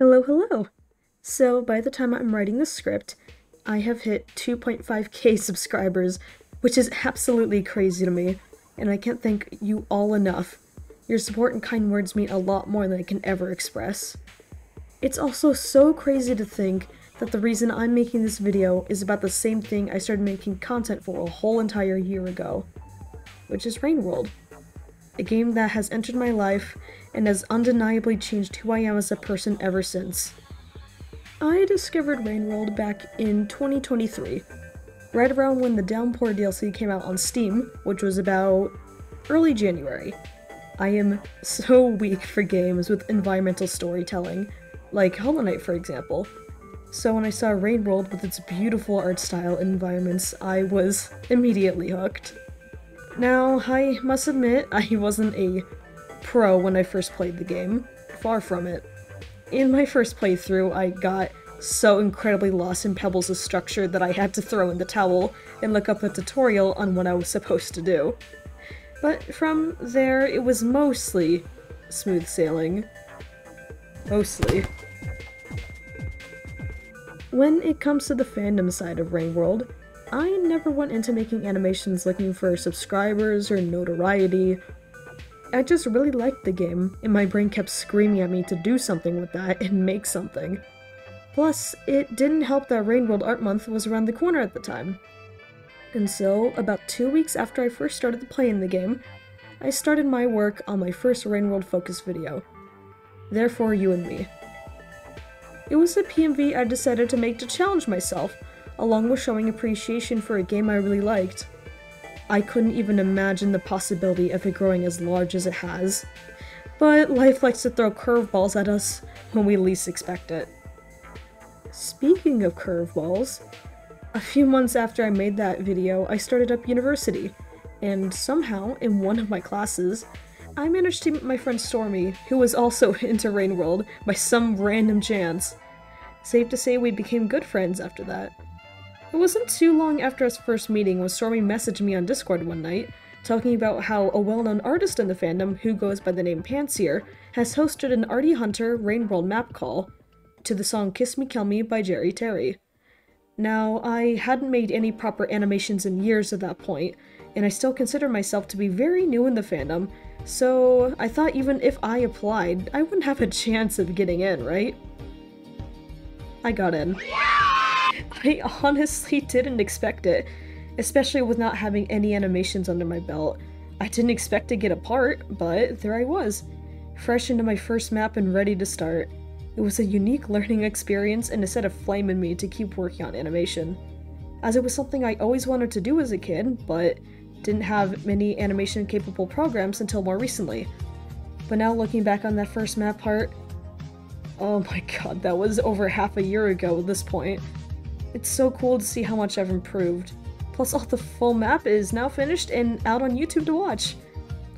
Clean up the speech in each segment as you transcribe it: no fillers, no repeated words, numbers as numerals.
Hello, hello! So, by the time I'm writing the script, I have hit 2.5k subscribers, which is absolutely crazy to me, and I can't thank you all enough. Your support and kind words mean a lot more than I can ever express. It's also so crazy to think that the reason I'm making this video is about the same thing I started making content for a whole entire year ago, which is Rain World. A game that has entered my life and has undeniably changed who I am as a person ever since. I discovered Rain World back in 2023, right around when the Downpour DLC came out on Steam, which was about early January. I am so weak for games with environmental storytelling, like Hollow Knight for example. So when I saw Rain World with its beautiful art style and environments, I was immediately hooked. Now, I must admit, I wasn't a pro when I first played the game. Far from it. In my first playthrough, I got so incredibly lost in Pebbles' structure that I had to throw in the towel and look up a tutorial on what I was supposed to do. But from there, it was mostly smooth sailing. Mostly. When it comes to the fandom side of Rain World, I never went into making animations looking for subscribers or notoriety. I just really liked the game, and my brain kept screaming at me to do something with that and make something. Plus, it didn't help that Rain World Art Month was around the corner at the time. And so, about 2 weeks after I first started playing the game, I started my work on my first Rain World focus video. Therefore, You and Me. It was a PMV I decided to make to challenge myself, along with showing appreciation for a game I really liked. I couldn't even imagine the possibility of it growing as large as it has. But life likes to throw curveballs at us when we least expect it. Speaking of curveballs, a few months after I made that video, I started up university, and somehow, in one of my classes, I managed to meet my friend Stormy, who was also into Rain World, by some random chance. Safe to say we became good friends after that. It wasn't too long after our first meeting when Stormy messaged me on Discord one night, talking about how a well-known artist in the fandom, who goes by the name Pansier, has hosted an Artie Hunter Rain World map call to the song Kiss Me Kill Me by Jerry Terry. Now, I hadn't made any proper animations in years at that point, and I still consider myself to be very new in the fandom, so I thought even if I applied, I wouldn't have a chance of getting in, right? I got in. I honestly didn't expect it, especially with not having any animations under my belt. I didn't expect to get a part, but there I was, fresh into my first map and ready to start. It was a unique learning experience and a set of flame in me to keep working on animation, as it was something I always wanted to do as a kid, but didn't have many animation-capable programs until more recently. But now looking back on that first map part, oh my god, that was over half a year ago at this point. It's so cool to see how much I've improved. Plus all the full map is now finished and out on YouTube to watch.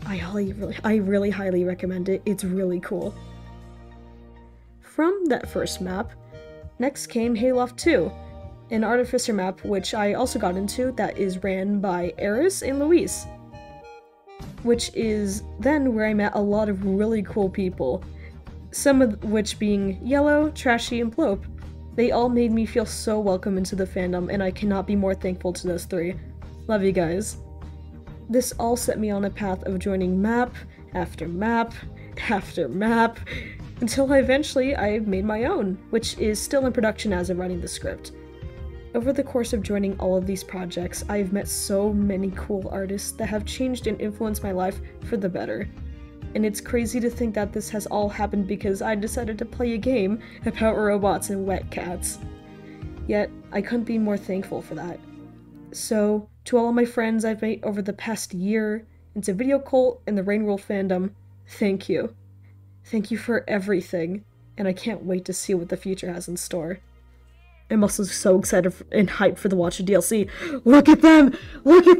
I really highly recommend it, it's really cool. From that first map, next came Hayloft 2, an Artificer map which I also got into that is ran by Eris and Luis. Which is then where I met a lot of really cool people, some of which being Yellow, Trashy, and Blope. They all made me feel so welcome into the fandom, and I cannot be more thankful to those three. Love you guys. This all set me on a path of joining map after map after map, until eventually I made my own, which is still in production as I'm writing the script. Over the course of joining all of these projects, I've met so many cool artists that have changed and influenced my life for the better. And it's crazy to think that this has all happened because I decided to play a game about robots and wet cats. Yet, I couldn't be more thankful for that. So, to all of my friends I've made over the past year, into Video Cult and the Rain World fandom, thank you. Thank you for everything, and I can't wait to see what the future has in store. I'm also so excited and hyped for the Watcher DLC. Look at them! Look at them!